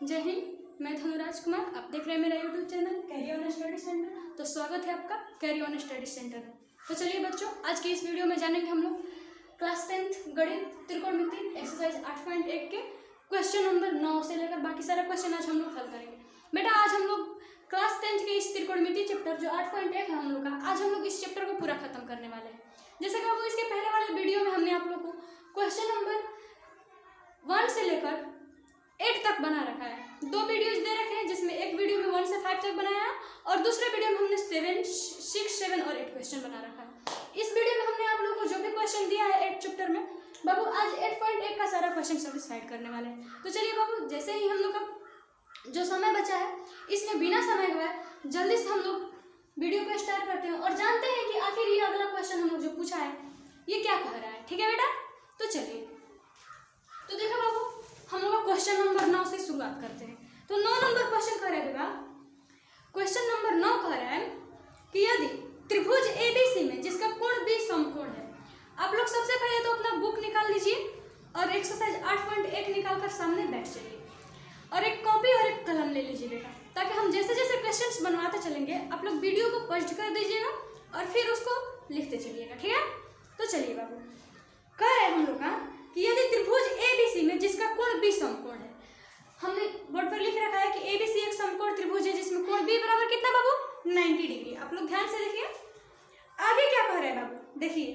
जय हिंद। मैं धनुराज कुमार, आप देख रहे हैं मेरा YouTube channel carry on study centre. तो स्वागत है आपका कैरी ऑन स्टडी सेंटर में। तो चलिए बच्चों, आज की इस वीडियो में जानेंगे हम लोग क्लास 10th गणित त्रिकोणमिति एक्सरसाइज 8.1 के क्वेश्चन नंबर 9 से लेकर बाकी सारा क्वेश्चन आज हम लोग हल करेंगे। बेटा आज हम लोग क्लास 10th के इस त्रिकोणमिति चैप्टर जो 8.1 है हम लोग का, आज हम लोग इस चैप्टर को पूरा खत्म करने वाले हैं। जैसे कि वो इसके पहले वाले वीडियो में हमने आप लोग को क्वेश्चन नंबर 1 से लेकर 8 तक बना रखा है। 2 वीडियोज दे रखे हैं, जिसमें एक वीडियो में 1 से 5 तक बनाया है और दूसरे वीडियो में हमने 7, 6, 7 और 8 क्वेश्चन बना रखा है। इस वीडियो में हमने आप लोगों को जो भी क्वेश्चन दिया है 8 चैप्टर में, बाबू आज 8.1 का सारा क्वेश्चन सेटिस्फाइड करने वाले हैं। तो चलिए बाबू, जैसे ही हम लोग का जो समय बचा है इसमें बिना समय गवाए जल्दी से हम लोग वीडियो को स्टार्ट करते हैं और जानते हैं कि आखिर ये अगला क्वेश्चन हम लोग जो पूछा है ये क्या कह रहा है। ठीक है बेटा, तो चलिए। तो देखो बाबू, हम लोग क्वेश्चन नंबर 9 से शुरुआत करते हैं। तो 9 नंबर क्वेश्चन कह रहे हैं, क्वेश्चन नंबर 9 कह रहा है कि यदि त्रिभुज एबीसी में जिसका कोण बी समकोण है। आप लोग सबसे पहले तो अपना बुक निकाल लीजिए और एक्सरसाइज 8.1 निकाल कर सामने बैठ जाइए और एक कॉपी और एक कलम ले लीजिए बेटा, ताकि हम जैसे जैसे क्वेश्चंस बनवाते चलेंगे आप लोग वीडियो को पॉज कर दीजिएगा और फिर उसको लिखते चलिएगा। ठीक है, तो चलिए बाबू, कह रहे हैं हम लोग का कि यदि त्रिभुज एबीसी में जिसका कोण बी समकोण है। हमने बोर्ड पर लिख रखा है कि एबीसी एक समकोण त्रिभुज है जिसमें कोण बी बराबर कितना बाबू 90 डिग्री। आप लोग ध्यान से देखिए आगे क्या कह रहे हैं बाबू, देखिए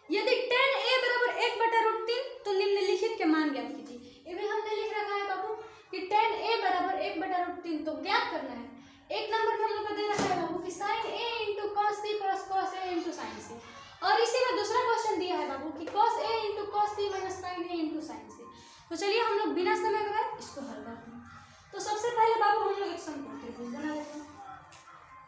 यदि tan a बराबर 1/√3 तो निम्नलिखित के मान ज्ञात कीजिए। ये भी हमने लिख रखा है बाबू कि tan a बराबर 1/√3 तो ज्ञात करना है। एक नंबर में हम लोग को दे रखा है बाबू कि sin a × cos c + cos a × sin c, और इसी में दूसरा क्वेश्चन दिया है बाबू कि cos a × cos c - sin a × sin c। तो चलिए हम लोग बिना समय गवाए इसको हल करते हैं। तो सबसे पहले बाबू हम लोग एक समकोण त्रिभुज बना लेते हैं।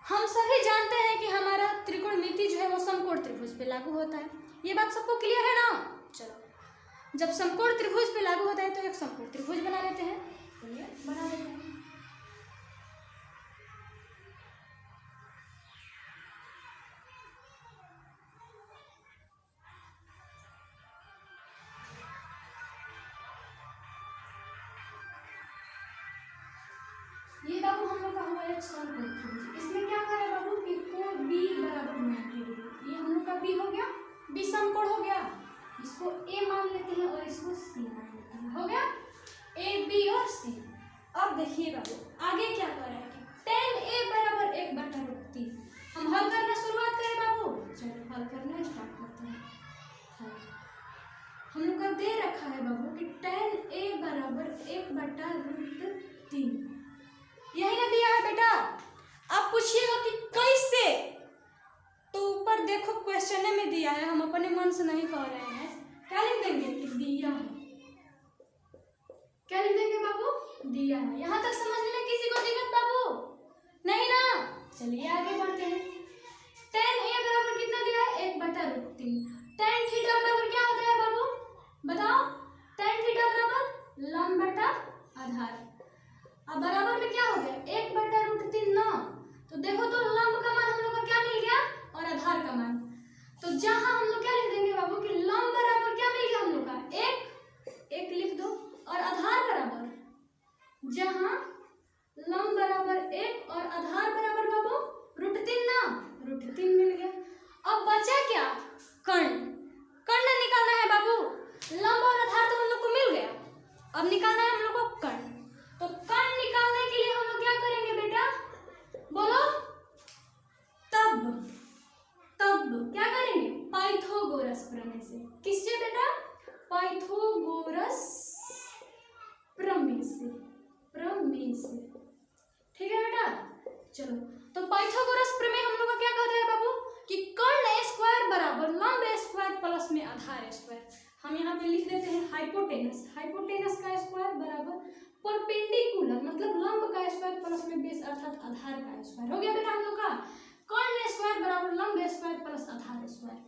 हम सभी जानते हैं कि हमारा त्रिकोणमिति जो है वो समकोण त्रिभुज पे लागू होता है। ये बात सबको क्लियर है ना। चलो, जब समकोण त्रिभुज पे लागू होता है तो एक समकोण त्रिभुज बना लेते हैं। चलिए बना लेते हैं। ये बाबू हम लोग का हुआ एक समकोण त्रिभुज। इसमें क्या करें बाबू कि कोण b बराबर 90 डिग्री। ये हम लोग का b हो गया, b समकोण हो गया। इसको a मान लेते हैं और इसको c मान लेते हैं। हो गया a, b और c। अब देखिए बाबू आगे क्या कर रहे हैं कि tan a बराबर 1/√3। हम हल करना शुरुआत करें बाबू। चलो हल करना स्टार्ट करते हैं। हम लोग का दे रखा है बाबू कि tan a बराबर 1/√3। यही ना दिया है बेटा। आप पूछिएगा कि कैसे, तो ऊपर देखो क्वेश्चन में दिया है, हम अपने मन से नहीं कह रहे हैं। क्या लिख देंगे कि दिया है। क्या लिख देंगे बाबू, दिया है। यहाँ तक समझने में किसी को दिक्कत बाबू नहीं ना। चलिए आगे बढ़ते हैं। tan a बराबर कितना दिया है 1/√3। tan थीटा बराबर क्या होता है बाबू बताओ। tan थीटा बराबर लंब बटा आधार। अब बराबर में क्या हो गया 1/√3 ना। तो देखो तो लंब का मान हम लोग का क्या मिल गया और आधार का मान। तो जहां हम लोग क्या लिख देंगे बाबू कि लंब बराबर क्या मिल गया हम लोग का 1 लिख दो, और आधार बराबर जहां लंब बराबर 1 और आधार बराबर बाबू √3 ना, √3 मिल गया। अब बचा क्या कर्ण। कर्ण निकालना है बाबू। लंब और आधार तो हम लोग को मिल गया, अब निकालना है हम लोग को कर्ण। तो कर्ण निकालने के लिए हम लोग क्या करेंगे बेटा बोलो। तब क्या करेंगे पाइथागोरस प्रमेय से। किससे बेटा, पाइथागोरस प्रमेय से। ठीक है बेटा, चलो। तो पाइथागोरस प्रमेय हम लोग का क्या कहता है बाबू कि कर्ण स्क्वायर बराबर लंब स्क्वायर प्लस में आधार स्क्वायर। हम यहाँ पे लिख देते हैं हाइपोटेनस का स्क्वायर बराबर परपेंडिकुलर मतलब लंब का स्क्वायर प्लस में बेस अर्थात आधार का स्क्वायर। हो गया बेटा हम लोग का कर्ण स्क्वायर बराबर लंब स्क्वायर प्लस आधार स्क्वायर।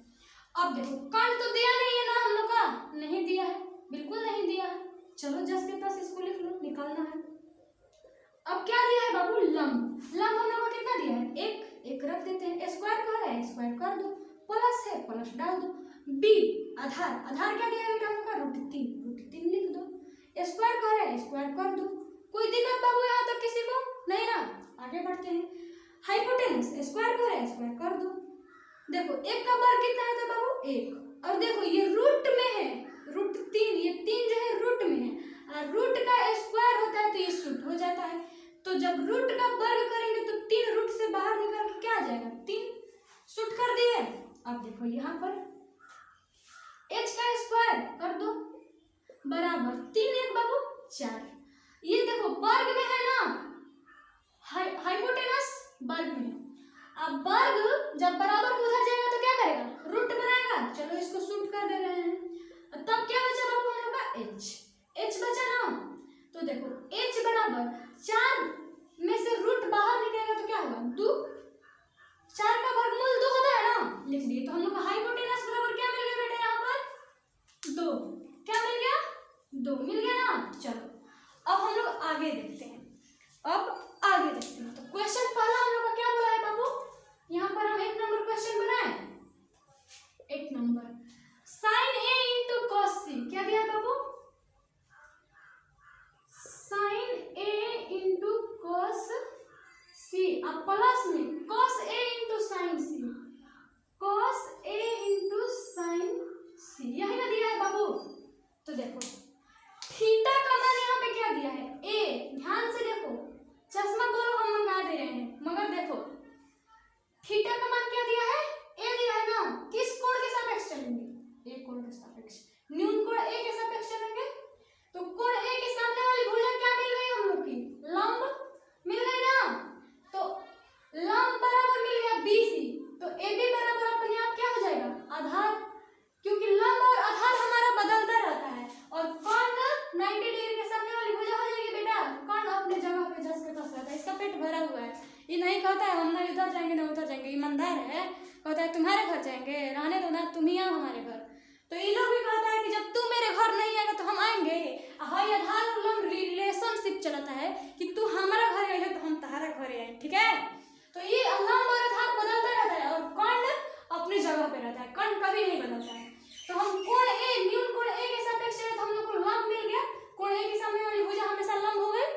अब देखो कर्ण तो दिया नहीं है ना हम लोग का, नहीं दिया है, बिल्कुल नहीं दिया है। चलो जस के पास इसको लिख लो, निकालना है। अब क्या दिया है बाबू लंब हम लोग को कितना दिया है 1 रख देते हैं। स्क्वायर कह रहा है स्क्वायर कर दो, प्लस है प्लस डाल दो। बी आधार क्या दिया है बेटा हम लोग का √3 लिख दो। स्क्वायर कर रहे हैं, स्क्वायर कर दो। कोई दिक्कत बाबू यहाँ तक किसी को नहीं ना? आगे बढ़ते हैं। हाइपोटेनस स्क्वायर कर रहे हैं, स्क्वायर कर दो। देखो एक का वर्ग कितना है बाबू? 1। और देखो ये रूट में है, रूट 3, ये 3 जो है रूट में है, और रूट का स्क्वायर होता है तो ये शूट हो जाता है। तो जब रूट का वर्ग करेंगे तो 3 रूट से बाहर निकल के क्या आ जाएगा? 3 शूट कर दिए। अब देखो यहाँ पर h का स्क्वायर कर दो बराबर 3 1 बाबू 4। ये देखो वर्ग में है ना, हाइपोटेनस वर्ग में है। अब वर्ग जब बराबर को उधर जाएगा तो क्या करेगा? रूट बनाएगा। चलो इसको शूट कर दे रहे हैं। तब क्या बचा बाबू हम लोग का? h बचा ना। तो देखो h बराबर 4 में से रूट बाहर निकलेगा तो क्या होगा? 2। 4 का वर्गमूल 2 होता है ना, लिख दिए। तो हम लोग का हाइपोटेनस बराबर क्या मिल गया बेटा? यहाँ पर 2। क्या मिल गया? 2 मिल गया ना। चलो अब हम लोग आगे देखते हैं। तो क्वेश्चन पहला हम लोग का क्या बोला है बाबू? यहाँ पर हम 1 नंबर क्वेश्चन बनाए। 1 number sin a into cos c क्या दिया बाबू? sin a into cos c, अब प्लस में cos a into sin c, cos a into sin c, यही ना दिया है बाबू। तो देखो थीटा का मान यहाँ पे क्या दिया है? a। ध्यान से देखो, चश्मा को हम मंगा दे रहे हैं, मगर देखो थीटा का मान क्या दिया है? a दिया है ना। किस कोण के सापेक्ष चलेंगे? a कोण के सापेक्ष। न्यून कोण a के सापेक्ष चलेंगे। तो कोण a के सामने वाली भुजा क्या मिल गई हम लोग की? लंब मिल गई ना। तो लंब बराबर मिल गया BC। तो AB बराबर अपने आप क्या हो जाएगा? आधार, क्योंकि लंब और आधार हमारा बदलता रहता है। और कोण 90 डिग्री के सामने वाली भुजा हो जाएगी बेटा। कोण अपने जगह पे जस के तस रहता है। इसका पेट भरा हुआ है, ये नहीं कहता है हम ना इधर जाएंगे ना उधर जाएंगे, ईमानदार है। कहता है तुम्हारे घर जाएंगे, रहने दो ना, तुम ही आओ हमारे घर। तो ये लोग भी कहता है कि जब तू मेरे घर नहीं आएगा तो हम आएंगे। हाई आधार और लंब रिलेशनशिप चलता है कि तू हमारा घर आएगा तो हम तुम्हारा घर आए, ठीक है। तो ये लंब और आधार बदलता रहता है और कोण अपनी जगह पे रहता है, कोण कभी नहीं बदलता है। तो हम कोण a, न्यून कोण a के सापेक्ष चले तो हम लोग को लंब मिल गया। कोण a के सामने वाली भुजा हमेशा लंब हो गई।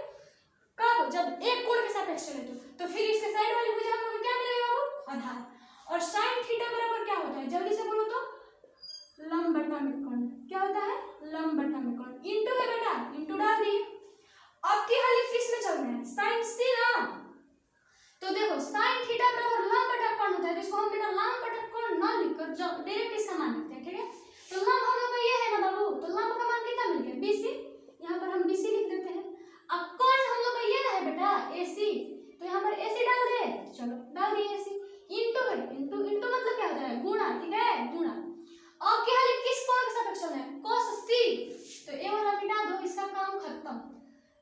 कब? जब एक कोण के सापेक्ष चले तो फिर इसके साइड वाली भुजा हम लोग को क्या मिलेगा बाबू? आधार। और sin थीटा बराबर क्या होता है? जल्दी से बोलो तो। लंब बटा में कोण क्या होता है? लंब बटा में कोण। इंटू है बेटा, इंटू डाल दिए। अब की हाली किस में चल रहे हैं? sin c ना। तो देखो sin थीटा बराबर लंब बटा कोण होता है। तो इसको हम बेटा लंब बटा कोण ना लिखकर डायरेक्ट इसका मान लिखते हैं, ठीक है। तो लंब हम लोग का ये है ना बाबू, तो लंब का मान कितना मिल गया? BC। यहाँ पर हम BC लिख देते हैं। अब कोण हम लोग का ये ना है बेटा AC, तो यहाँ पर AC डाल दे। चलो डाल दिए AC। इंटू है, इंटू इंटू मतलब क्या होता है? गुणा, ठीक है, गुणा। अब क्या है? किस कोण के सापेक्ष चल रहा है? cos c। तो ये वाला मिटा दो, इसका काम खत्म।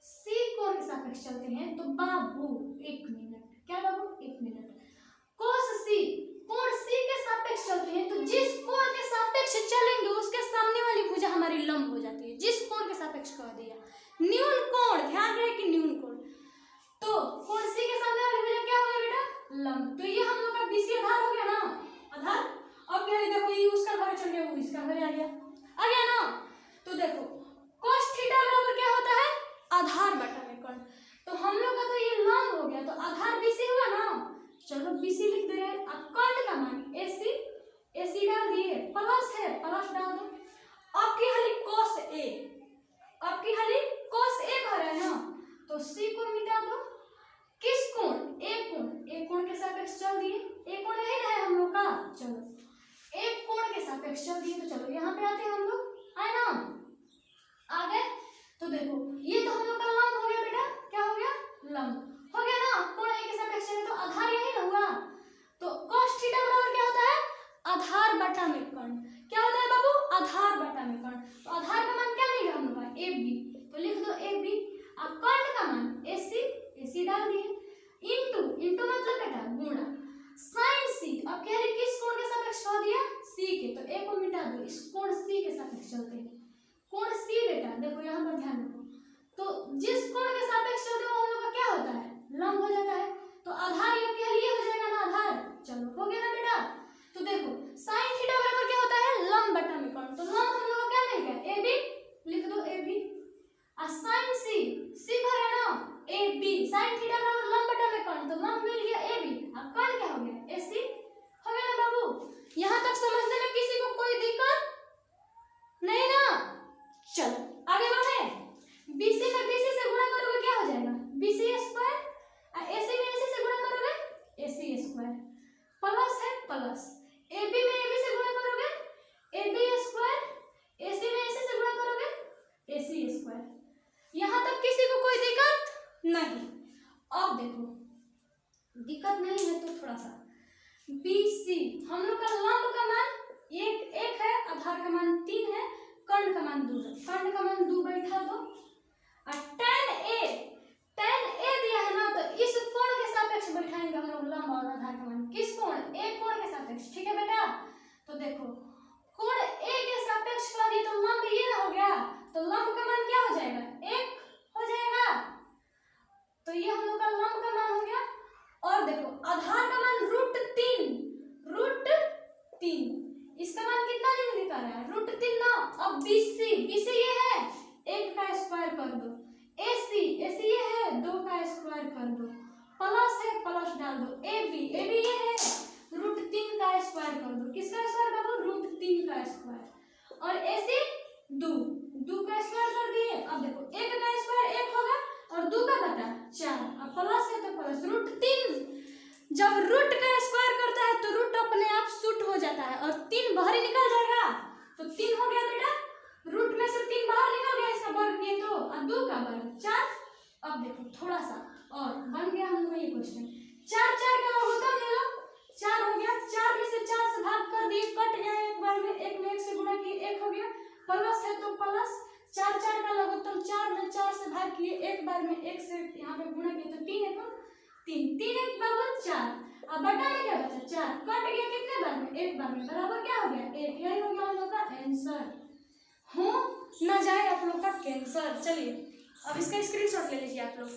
c कोण के सापेक्ष चलते हैं तो बाबू 1 मिनट, क्या बाबू? 1 मिनट। cos c, कोण c के सापेक्ष चलते हैं तो जिस कोण के सापेक्ष चलेंगे उसके सामने वाली भुजा हमारी लंब हो जाती है। जिस कोण के सापेक्ष कह दिया, न्यून कोण, ध्यान रहे कि न्यून कोण। तो कोण c के सामने वाली भुजा क्या हो गया बेटा? लंब। तो ये हम लोग का BC आधार हो गया ना, आधार। अब क्या है? देखो ये उसका घर चल गया, वो इसका घर आ गया ना। तो देखो cos थीटा बराबर क्या होता है? आधार बटा में कोण। तो हम लोग का तो ये लंब हो गया, तो आधार BC हुआ ना। चलो BC लिख दे रहे हैं। अब कोण का मान AC डाल दिए, प्लस है प्लस डाल दो। अब की हाली cos A, अब की हाली cos A कह रहे हैं ना, तो C को मिटा दो। किस कोण? A कोण के सापेक्ष चल दिए। A कोण यही ना है हम लोग का। चलो एक कोण के सापेक्ष चल दिए। तो चलो यहाँ पे आते हैं हम लोग, आए ना, आ गए। तो देखो ये तो हम लोग का लंब हो गया बेटा, क्या हो गया? लंब हो गया ना। कोण A के सापेक्ष चले तो आधार यही ना हुआ। तो cos थीटा बराबर क्या होता है? आधार बटा में कोण। क्या होता है बाबू? आधार बटा में कोण। तो आधार का मान क्या मिलेगा हम लोग का? AB। तो लिख दो AB। अब कोण का मान AC डाल दिए। इंटू मतलब बेटा गुणा। sin c, अब कह रहे किस कोण के सापेक्ष कह दिया? c के। तो a को मिटा दो, इस कोण c के सापेक्ष चलते हैं। कोण c बेटा देखो यहाँ पर ध्यान रखो, तो जिस कोण के सापेक्ष चलते हो हम लोग का क्या होता है? लंब हो जाता है। तो आधार ये कह लिए हो जाएगा ना आधार। चलो हो गया ना बेटा। तो देखो sin थीटा बराबर क्या होता है? लंब बटा में कोण। तो लंब हम लोग का क्या मिल गया? AB। लिख दो AB। प्लस ए बी में ए बी से गुणा करोगे ए बी स्क्वायर, ए सी में ए सी से गुणा करोगे ए सी स्क्वायर। यहाँ तक किसी को कोई दिक्कत नहीं। अब देखो दिक्कत नहीं है तो थोड़ा सा बी सी, हम लोग का लंब का मान एक है, आधार का मान 3 है, कर्ण का मान 2 है। कर्ण का मान 2 बैठा दो और tan ए दिया है ना, तो इस कोण के सापेक्ष बैठाएंगे हम लोग लंब और आधार का मान। किस कोण? एक कोण के सापेक्ष। ठीक है बेटा, तो देखो कोण ए के सापेक्ष कर दिए तो लंब ये ना हो गया, तो लंब का मान क्या हो जाएगा? 1 हो जाएगा। तो ये हम लोग का लंब का मान हो गया। और देखो आधार का मान √3, इसका मान कितना निकल रहा है? √3 ना। अब BC ये है 1 का स्क्वायर कर दो, AC ये है 2 का स्क्वायर कर दो, प्लस है प्लस डाल दो, AB ये है √3 का स्क्वायर कर दो। किसका स्क्वायर कर दो? √3 का स्क्वायर। और AC 2 का स्क्वायर कर दिए। अब देखो 1 का स्क्वायर 1 होगा और 2 का बटा 4, अब प्लस है तो प्लस √3। जब रूट का स्क्वायर करता है तो रूट अपने आप शूट हो जाता है और 3 बाहर निकल जाएगा, तो 3 हो गया बेटा। रूट में से 3 बाहर निकल गया, इसका वर्ग किए तो, और 2 का वर्ग 4। अब देखो थोड़ा सा और बन गया हम लोग ये क्वेश्चन। 4 का लघुत्तम ले लो, 4 हो गया। 4 में से 4 से भाग कर दिए, कट गया एक बार में, 1 में 1 से गुणा किए 1 हो गया, प्लस है तो प्लस। 4 का लघुत्तम 4 में 4 से भाग किए, एक बार में 1 से यहाँ पे गुणा किए तो 3 है, तो 3 1 बराबर 4। अब बटा में क्या बचा? 4 कट गया कितने बार में? एक बार में, बराबर क्या हो गया? 1। यही हो गया हम लोग का आंसर। हो ना जाए आप लोग का कैंसर। चलिए अब इसका स्क्रीनशॉट ले लीजिए आप लोग।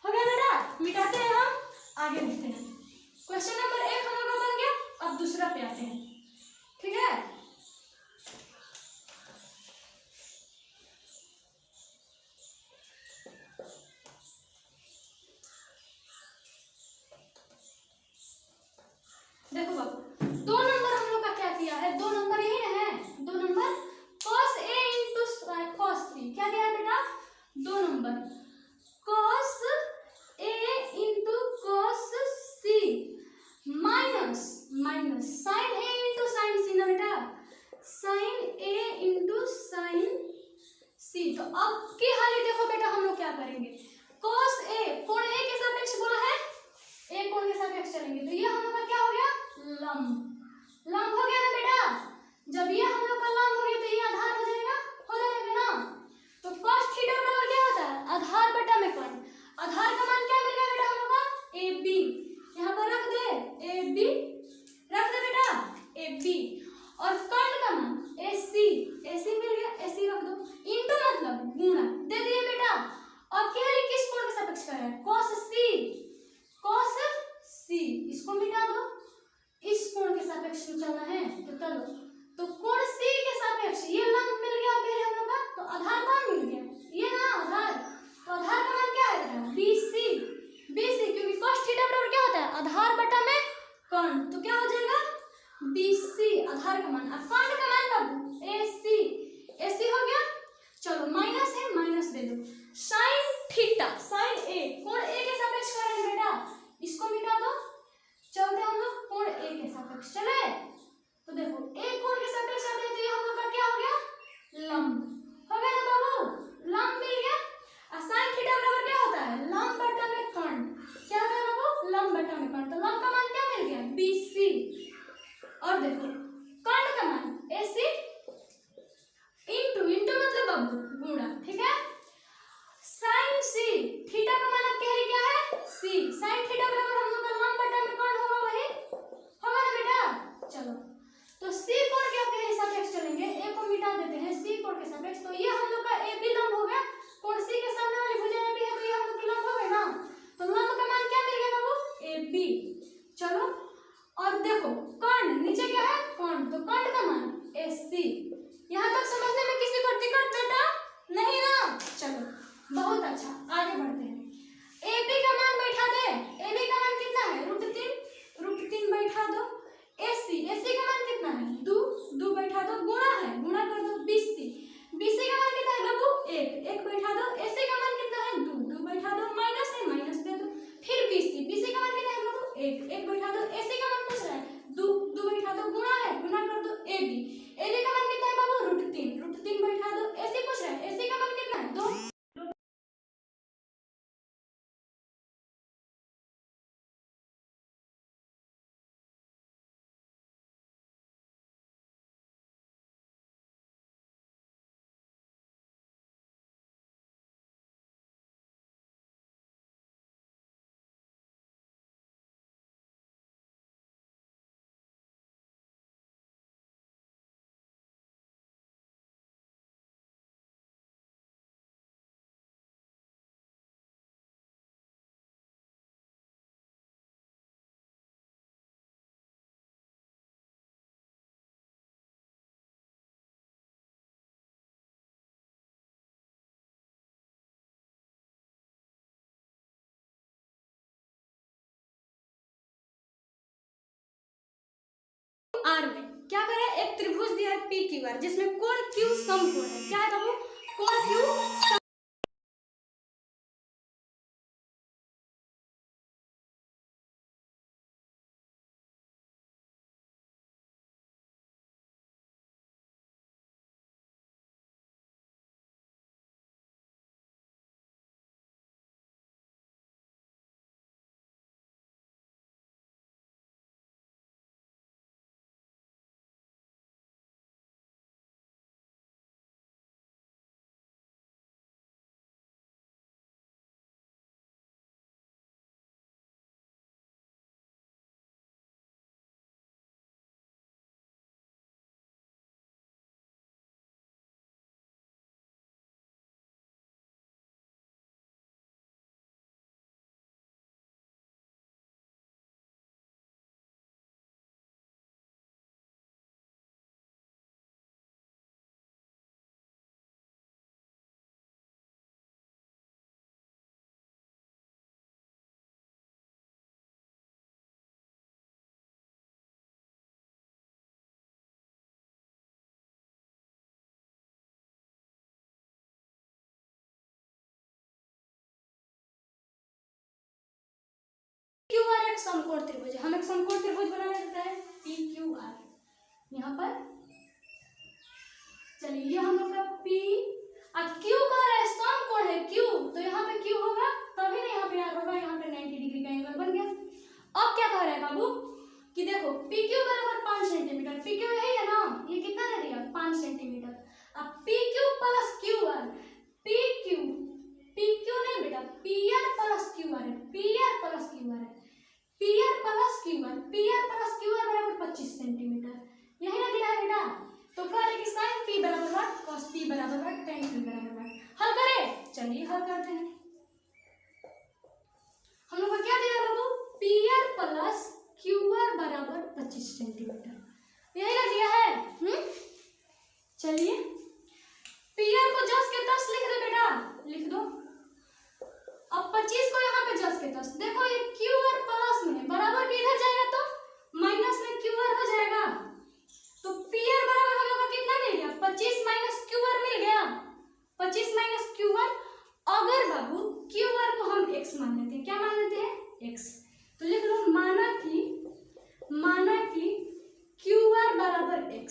हो गया बेटा, मिटाते हैं हम, आगे बढ़ते हैं। क्वेश्चन नंबर 1 हम लोग का बन गया। अब दूसरा पे आते हैं, ठीक है। देखो बाबू 2 नंबर हम लोग का क्या किया है? 2 नंबर यही ना है, 2 number cos A into cos 3 क्या दिया है बेटा? 2 number cos A into cos C minus sin A into sin C ना बेटा, sin A into sin C। तो अब की हाली देखो बेटा, हम लोग क्या करेंगे? cos A कोण A के सापेक्ष बोला है, A कोण के सापेक्ष चलेंगे, तो ये हम लोग का क्या हो गया? लंब हो गया ना बेटा। जब ये हम लोग का लंब हो गया तो ये आधार हो जाएगा ना। तो cos थीटा बराबर क्या होता है? आधार बटा में कर्ण। आधार का मान क्या मिल गया बेटा हम लोग का? AB। यहाँ पर रख दे AB, रख दे बेटा AB। और कर्ण का मान AC मिल गया, AC रख दो। इंटू मतलब गुणा दे दिए बेटा। अब क्या है? किस कोण के सापेक्ष कर रहा है? cos C, इसको मिटा दो। इस कोण के सापेक्ष चलना है तो चलो, तो कोण C के सापेक्ष ये लंब मिल गया पहले हम लोग का, तो आधार कौन मिल गया? ये ना आधार। तो आधार का मान क्या है? BC, क्योंकि cos थीटा बराबर क्या होता है? आधार बटा में कर्ण, तो क्या हो जाएगा? BC आधार का मान। अब कर्ण का मान कब? AC हो गया। चलो माइनस है, माइनस दे दो। sin A कोण A के सापेक्ष कर रहे हैं बेटा, इसको मिटा दो। चलते हम लोग कोण A के सापेक्ष चले, तो देखो A कोण के सापेक्ष आते हैं तो ये हम लोग का क्या हो गया? लंब हो गया ना बाबू, लंब मिल गया। और sin थीटा बराबर क्या होता है? लंब बटा में कर्ण। क्या होता है बाबू? लंब बटा में कर्ण। तो लंब का मान क्या मिल गया? BC। और देखो कर्ण का मान AC इंटू मतलब बाबू गुणा, ठीक है। sin C थीटा का मान अब कह रही क्या है? C। sin थीटा बराबर हम लोग का लंब बटा में कर्ण होगा, वही होगा ना बेटा। चलो तो C कोण के आपके सापेक्ष चलेंगे, A को मिटा देते हैं, C कोण के सापेक्ष। तो ये हम लोग का AB लंब हो गया, कोण C के सामने वाली भुजा AB है तो ये हम लोग की लंब हो गए ना। तो लंब का मान क्या मिल गया बाबू? AB। चलो और देखो कर्ण नीचे क्या है? कर्ण, तो कर्ण का मान AC। यहाँ तक समझने में किसी को दिक्कत बेटा नहीं ना? चलो बहुत अच्छा, आगे बढ़ते हैं। AB का मान बैठा दे, AB का मान कितना है? √3 बैठा दो। AC का मान कितना है? 2 बैठा दो, गुणा है, गुणा कर दो। BC का मान कितना है क्या करें, एक त्रिभुज दिया है पी क्यू आर जिसमें कोण क्यू समकोण है। क्या है बाबू, कोण क्यू। क्यू आर एक समकोण त्रिभुज है। हम एक समकोण त्रिभुज बना लेते हैं पी क्यू आर। यहाँ पर चलिए ये हम लोग का पी और क्यू का है, समकोण है क्यू, तो यहाँ पे क्यू होगा तभी ना यहाँ पे आर होगा। यहाँ पे 90 डिग्री का एंगल बन गया। अब क्या कह रहा है बाबू कि देखो पी क्यू बराबर 5 सेंटीमीटर, पी क्यू यही है ना, ये कितना दे दिया 5 सेंटीमीटर। अब P Q plus Q R, P Q नहीं बेटा, P R plus Q R है, P R plus Q R है, P R plus Q R, P R plus Q R बराबर 25 सेंटीमीटर। यही ना दिया है बेटा। तो क्या है कि sin p बराबर वाट cos p बराबर वाट tan p बराबर वाट। हल करें, चलिए हल करते हैं। हम लोग को क्या दिया है बाबू, P R plus Q R बराबर 25 सेंटीमीटर। यही ना दिया है। चलिए पी आर को 10 के 10 लिख दो बेटा, लिख दो। अब 25 को यहाँ पे 10 के 10, देखो ये क्यू आर प्लस में बराबर के इधर जाएगा तो माइनस में क्यू आर हो जाएगा। तो पी आर बराबर हम लोग को कितना मिल गया, 25 माइनस क्यू आर मिल गया, 25 माइनस क्यू आर। अगर बाबू क्यू आर को हम x मान लेते हैं, क्या मान लेते हैं x, तो लिख लो माना कि क्यू आर बराबर x।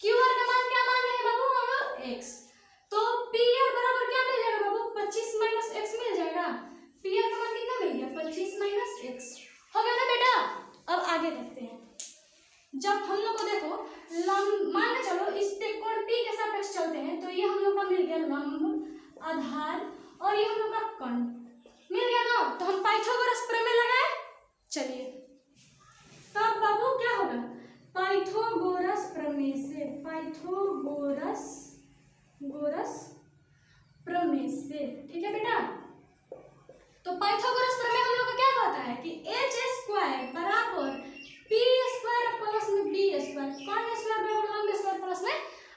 क्यू आर का मान क्या मान रहे हैं बाबू हम लोग x, तो पी आर बराबर क्या मिल जाएगा बाबू 25 माइनस x मिल जाएगा। पी आर का मान कितना मिल गया 25 माइनस x हो गया ना बेटा। अब आगे देखते हैं। जब हम लोग को देखो मान के चलो इस पे कोण P के सापेक्ष चलते हैं, तो ये हम लोग का मिल गया लंब आधार और ये हम लोग का कर्ण मिल गया ना। तो हम पाइथागोरस प्रमेय लगाए। चलिए तब बाबू क्या होगा, पाइथागोरस प्रमेय से, पाइथागोरस प्रमेय से, ठीक है बेटा। तो पाइथागोरस प्रमेय हम लोग का क्या कहता है कि h स्क्वायर बराबर p स्क्वायर प्लस में b स्क्वायर, कर्ण स्क्वायर बराबर लंब स्क्वायर प्लस में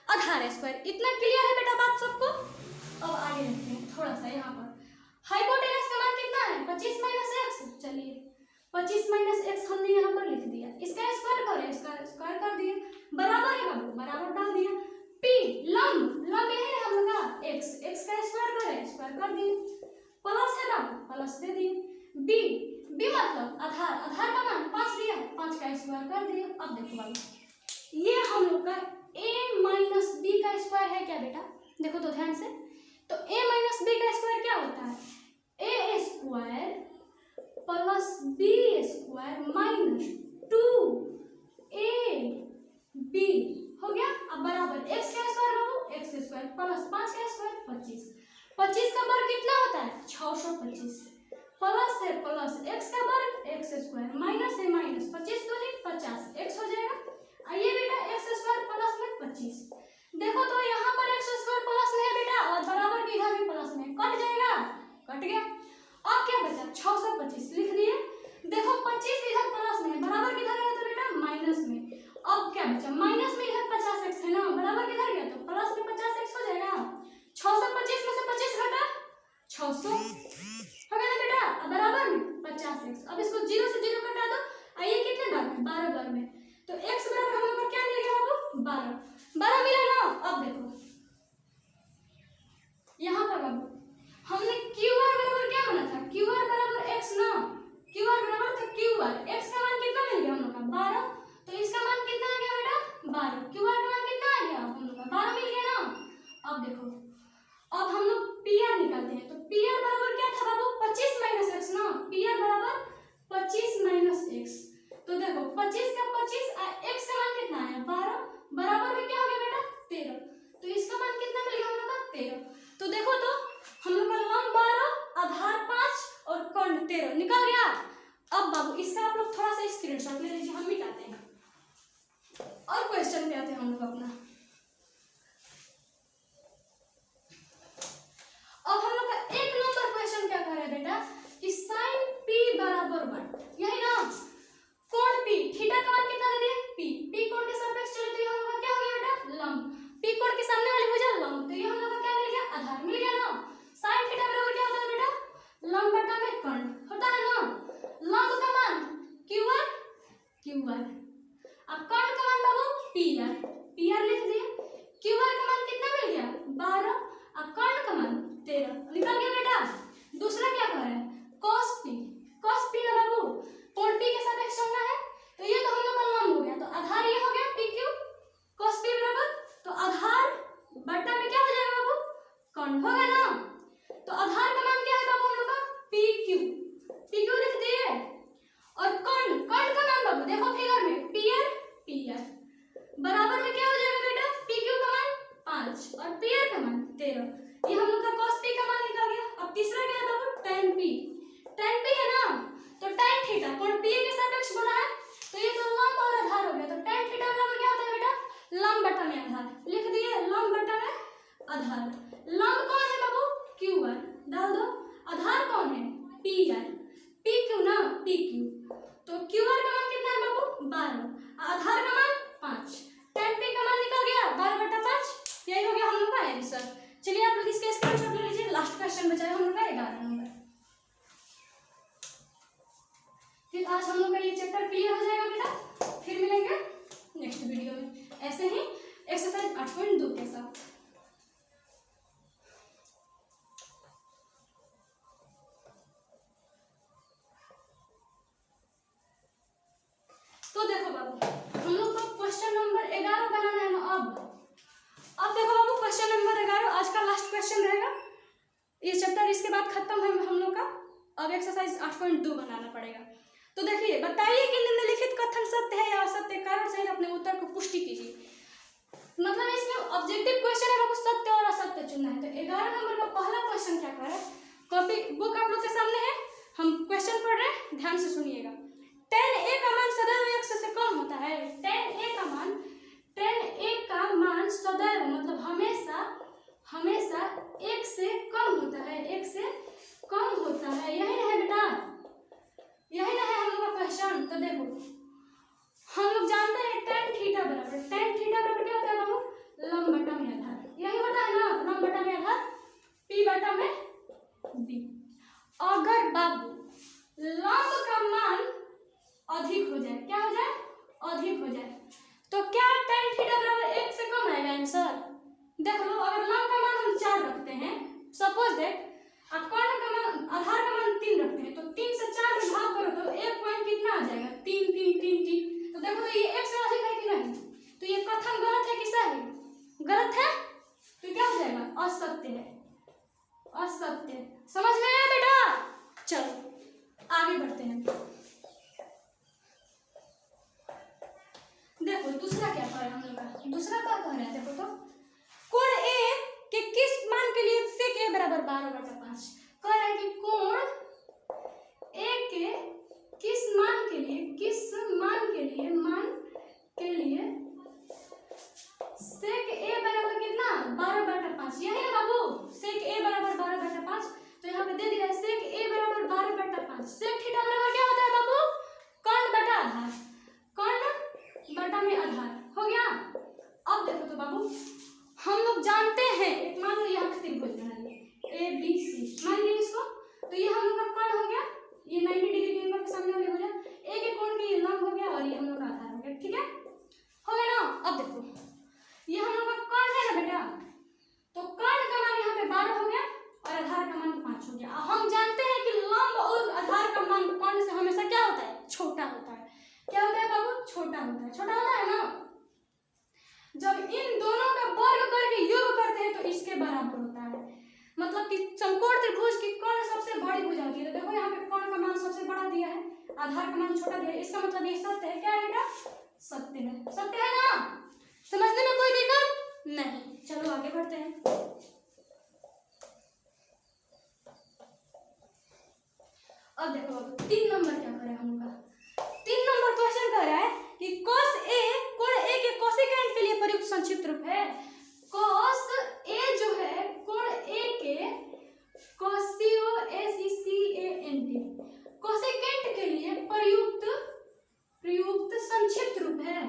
आधार स्क्वायर। इतना क्लियर है बेटा बात सबको। अब आगे देखते हैं थोड़ा सा। यहाँ पर हाइपोटेनस का मान कितना है 25 माइनस x। चलिए 25 माइनस x हमने यहाँ पर लिख दिया, इसका स्क्वायर करें, इसका स्क्वायर कर दिए, बराबर है बाबू, बराबर डाल दिया। p लंब यही है हम लोग का x का स्क्वायर करें, स्क्वायर कर दिए, प्लस है बाबू, प्लस दे दिए। b मतलब आधार का मान 5 दिया, 5 का स्क्वायर कर दिए। अब देखो बाबू ये हम लोग का a माइनस b का स्क्वायर है क्या बेटा, देखो तो ध्यान से। तो a माइनस b का स्क्वायर क्या होता है, a square plus b square minus 2ab हो गया। अब बराबर x का स्क्वायर बाबू, x स्क्वायर प्लस 5 का स्क्वायर 25, 25 का वर्ग कितना होता है 625, प्लस है प्लस x का वर्ग x स्क्वायर माइनस है माइनस 25 दूनी 50, x हो जाएगा। आइए बेटा x स्क्वायर प्लस में 25, देखो तो यहाँ पर x स्क्वायर प्लस में है बेटा और बराबर के इधर भी प्लस में, कट जाएगा, कट गया। अब क्या बचा 625 लिख दिए, देखो 25 इधर प्लस में, बराबर किधर है तो बेटा माइनस में। अब क्या बचा, माइनस में इधर 50x है ना, बराबर किधर गया तो प्लस में 50x हो जाएगा। 625 में से 25 घटा 600 हो गया ना बेटा, अब बराबर अब बाबू इसका आप लोग थोड़ा सा स्क्रीनशॉट ले लीजिए, हम मिटाते हैं और क्वेश्चन पे आते हैं हम लोग अपना। अब हम लोग का 1 नंबर क्वेश्चन क्या कह रहा है बेटा कि साइन p बराबर 1, यही ना, कोण p, थीटा का मान कितना दे दिया p, p कोण के सापेक्ष चले तो ये हम लोग का क्या हो गया बेटा लंब, p कोण के सामने वाली भुजा लंब, तो ये हम लोग का क्या मिल गया आधार मिल गया ना। साइन थीटा बराबर क्या होता है बेटा लंब बटा में कर्ण होता है ना, लंब का मान q1 q1, अब कर्ण का मान बाबू pr, pr लिख दिए, qr का मान कितना मिल गया 12, अब कर्ण का मान 13 निकल गया बेटा। दूसरा क्या कर रहा है cos p, cos p ना बाबू कोण p के सापेक्ष चलना है, तो ये तो हम लोग का लंब हो गया, तो आधार ये हो गया pq, cos p बराबर, तो आधार बटा में क्या हो जाएगा बाबू कर्ण होगा ना, तो आधार का मान क्या है बाबू हम लोग का pq, pq लिख दिए, और कर्ण, कर्ण का मान बाबू देखो फिगर में pr, pr बराबर में क्या हो जाएगा बेटा pq का मान 5 और pr का मान 13, ये हम लोग का cos p का मान निकल गया। अब तीसरा क्या है बाबू tan p, tan p है ना, तो tan थीटा कोण p के सापेक्ष बना है, तो ये तो लंब और आधार हो गया, तो tan थीटा बराबर क्या होता है बेटा लंब बटा में आधार, लिख दिए लंब बटा में आधार। लंब कौन है बाबू q1 डाल दो, आधार कौन है pr, pq ना pq, तो qr का मान कितना है बाबू 12, आधार का मान 5, tan p का मान निकल गया 12 बटा 5, यही हो गया हम लोग का आंसर। चलिए आप लोग इसके स्क्रीनशॉट ले लीजिए, लास्ट क्वेश्चन बचा है हम लोग का 11 नंबर। फिर आज हम लोग का ये चैप्टर क्लियर हो जाएगा बेटा, फिर मिलेंगे नेक्स्ट वीडियो में ऐसे ही एक्सरसाइज 8.2 के साथ। तो देखो बाबू हम लोग को क्वेश्चन नंबर 11 बनाना है ना, अब देखो बाबू क्वेश्चन नंबर 11 आज का लास्ट क्वेश्चन रहेगा, ये चैप्टर इसके बाद खत्म है हम लोग का, अब एक्सरसाइज 8.2 बनाना पड़ेगा। तो देखिए बताइए कि निम्नलिखित कथन सत्य है या असत्य, कारण सहित अपने उत्तर को पुष्टि कीजिए। मतलब इसमें ऑब्जेक्टिव क्वेश्चन है, आपको सत्य और असत्य चुनना है। तो 11 नंबर का पहला क्वेश्चन क्या कर रहा है, कॉपी बुक आप लोग के सामने है, हम क्वेश्चन पढ़ रहे हैं, ध्यान से सुनिएगा। tan a का मान सदैव x से कम होता है, tan a का मान सदैव मतलब हमेशा 1 से कम होता है, 1 से कम होता है, यही ना है बेटा, यही ना है हम लोग का क्वेश्चन। तो देखो हम लोग जानते हैं tan थीटा बराबर क्या होता है बाबू लंब बटा में आधार, यही होता है ना, लंब बटा में आधार p बटा में b। अगर बाबू लंब का मान अधिक हो जाए, क्या हो जाए अधिक हो जाए, तो क्या tan थीटा बराबर 1 से कम आएगा आंसर। देख लो अगर लंब का मान हम 4 रखते हैं, सपोज दैट अब कर्ण का मान आधार का मान 3 रखते हैं, तो 3 से 4 में भाग करो तो 1 पॉइंट कितना आ जाएगा 3 3 3 3, तो देखो ये 1 से अधिक है कि नहीं, तो ये कथन गलत है कि सही, गलत है, तो क्या हो जाएगा असत्य है, असत्य। समझ में आया बेटा, चलो आगे बढ़ते हैं। देखो दूसरा क्या कह रहा है हम लोग का, दूसरा क्या कह रहा है देखो, तो कोण ए के किस मान के लिए sec a बराबर 12/5, कह रहा है कि कोण ए के किस मान के लिए sec a बराबर कितना 12/5, यही ना बाबू sec a बराबर 12/5, तो यहाँ पे दे दिया है sec a बराबर 12/5, sec थीटा बराबर क्या होता है बाबू कर्ण बटा आधार, कर्ण बटा में आधार हो गया। अब देखो तो बाबू हम लोग जानते हैं, एक मान लो यहाँ पे त्रिभुज बना लिया ए बी सी, मान लीजिए इसको, तो ये हम लोग का कर्ण हो गया, ये 90 डिग्री के एंगल के सामने वाले हो गया, ए के कोण के ये लंब हो गया और ये हम लोग का आधार हो गया, ठीक है हो गया ना। अब देखो ये हम लोग का कर्ण है ना बेटा, तो कर्ण का मान यहाँ पे 12 हो गया और आधार का मान 5 हो गया। अब हम जानते हैं कि लंब और आधार का मान कर्ण से हमेशा क्या होता है छोटा होता है, क्या होता है बाबू छोटा होता है, छोटा होता है ना। जब इन दोनों का वर्ग करके योग करते हैं तो इसके बराबर होता है, मतलब कि समकोण त्रिभुज की कर्ण सबसे बड़ी हो जाती है, तो देखो यहाँ पे कर्ण का मान सबसे बड़ा दिया है, आधार का मान छोटा दिया है, इसका मतलब ये सत्य है, क्या है बेटा सत्य है, सत्य है ना, समझने में कोई दिक्कत नहीं। चलो आगे बढ़ते हैं। अब देखो बाबू 3 नंबर क्या करे हम लोग का 3 नंबर क्वेश्चन कह रहा है कि cos A कोण A के कोसेकेंट के लिए प्रयुक्त संक्षिप्त रूप है। cos A जो है कोण A के कोसेकेंट के लिए प्रयुक्त संक्षिप्त रूप है।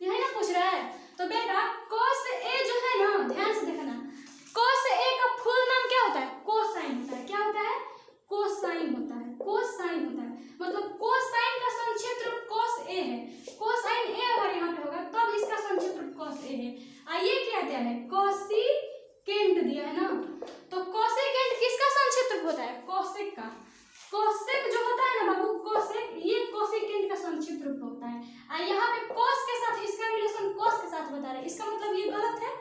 यही ना पूछ रहा है। तो बेटा cos A जो है ना, ध्यान से देखना, cos A का फुल नाम क्या होता है? कोसाइन होता है। क्या होता है? कोसाइन होता है। कोसाइन होता है मतलब कोसाइन का संक्षिप्त रूप cos A है। कोसाइन A अगर यहाँ पे होगा तब इसका संक्षिप्त रूप cos A है। आइए क्या दिया है? कोसिकेंट दिया है ना। तो कोसेकेंट किसका संक्षिप्त रूप होता है? कोसेक का। कोसेक जो होता है ना बाबू, कोसेक, ये कोसेकेंट का संक्षिप्त रूप होता है। यहाँ पे cos के साथ इसका रिलेशन cos के साथ बता रहे हैं। इसका मतलब ये गलत है,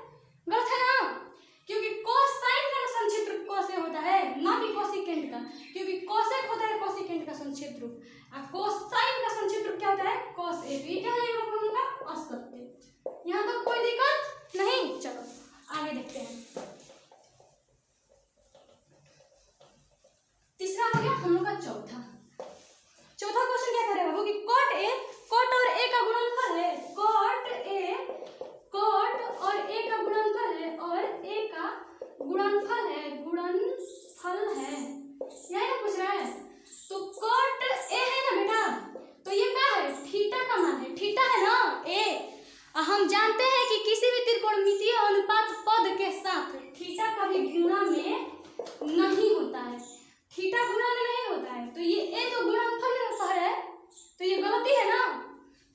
गलत है ना, क्योंकि कोसाइन का संक्षिप्त रूप cos A होता है, ना कि कोसेकेंट का, क्योंकि कोसेक होता है कोसेकेंट का संक्षिप्त रूप और कोसाइन का संक्षिप्त रूप क्या होता है? cos A। ये क्या हो जाएगा उनका? असत्य। यहाँ तक कोई दिक्कत नहीं। चलो आगे देखते हैं। तीसरा हो गया हम लोग का चौथा क्वेश्चन क्या कह रहे हैं बाबू कि cot और A का गुणनफल है। cot और A का गुणनफल है और A का गुणनफल है। यही ना पूछ रहा है। तो cot A है ना बेटा, तो ये क्या है? थीटा का मान है। थीटा है ना A। हम जानते हैं कि किसी भी त्रिकोणमितीय अनुपात पद के साथ थीटा कभी गुणा में नहीं होता है। थीटा गुणा में नहीं होता है। तो ये A तो गुणनफल है, तो ये गलती है ना,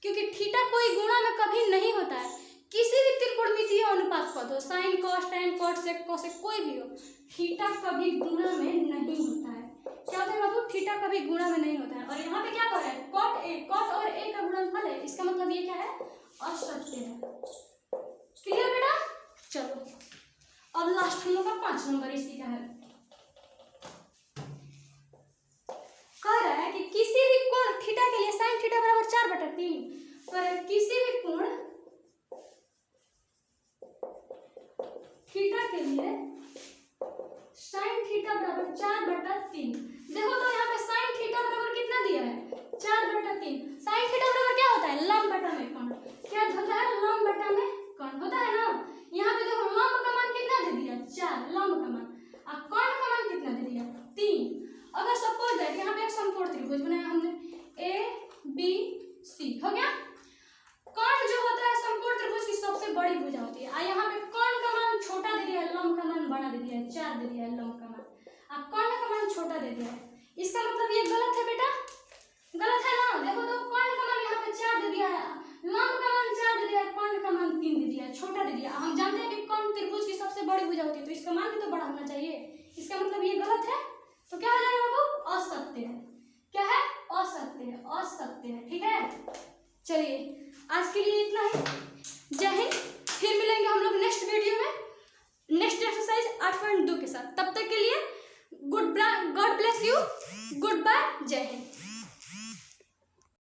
क्योंकि थीटा कोई गुणा में कभी नहीं होता है। किसी भी त्रिकोणमितीय अनुपात पद हो, sine cos tan cot sec cosec कोई भी हो, थीटा कभी गुणा में नहीं होता है। क्या होता है बाबू? थीटा कभी गुणा में नहीं होता है। और यहाँ पे क्या कर रहा है? cot और A का गुणनफल है। इसका मतलब ये क्या है? असत्य है। क्लियर बेटा? चलो अब लास्ट हम लोग का 5 नंबर इसी का है। कह रहा है कि किसी भी कोण थीटा के लिए sin थीटा बराबर 4/3 पर किसी भी कोण थीटा के लिए sin थीटा बराबर 4/3। देखो तो यहाँ पे sin थीटा बराबर कितना दिया है? 4/3। sin थीटा बराबर क्या होता है? लंब बटा में कोण। क्या होता है? लंब बटा में कोण होता है ना। यहाँ पे देखो लंब का मान कितना दे दिया? 4 लंब का मान, और कोण का मान कितना दे दिया? 3। अगर सपोज दैट यहाँ पे एक समकोण त्रिभुज बनाया हमने ABC, हो गया। कोण जो होता है समकोण त्रिभुज की सबसे बड़ी भुजा होती है। यहाँ पे कोण का मान छोटा दे दिया है, लंब का मान बड़ा दे दिया है, 4 दे दिया है लंब का मान, और कोण का मान छोटा दे दिया है। इसका मतलब ये गलत है बेटा, गलत है ना। देखो तो कोण का मान यहाँ पे 4 दे दिया है, लंब का मान 4 दे दिया है, कोण का मान 3 दे दिया है, छोटा दे दिया। हम जानते हैं कि कोण त्रिभुज की सबसे बड़ी भुजा होती है, तो इसका मान भी तो बड़ा होना चाहिए। इसका मतलब ये गलत है, तो क्या हो जाएगा बाबू? असत्य है। क्या है? असत्य है, असत्य है। ठीक है, चलिए आज के लिए इतना ही। जय हिंद। फिर मिलेंगे हम लोग नेक्स्ट वीडियो में नेक्स्ट एक्सरसाइज 8.2 के साथ। तब तक के लिए God bless you, goodbye, जय हिंद।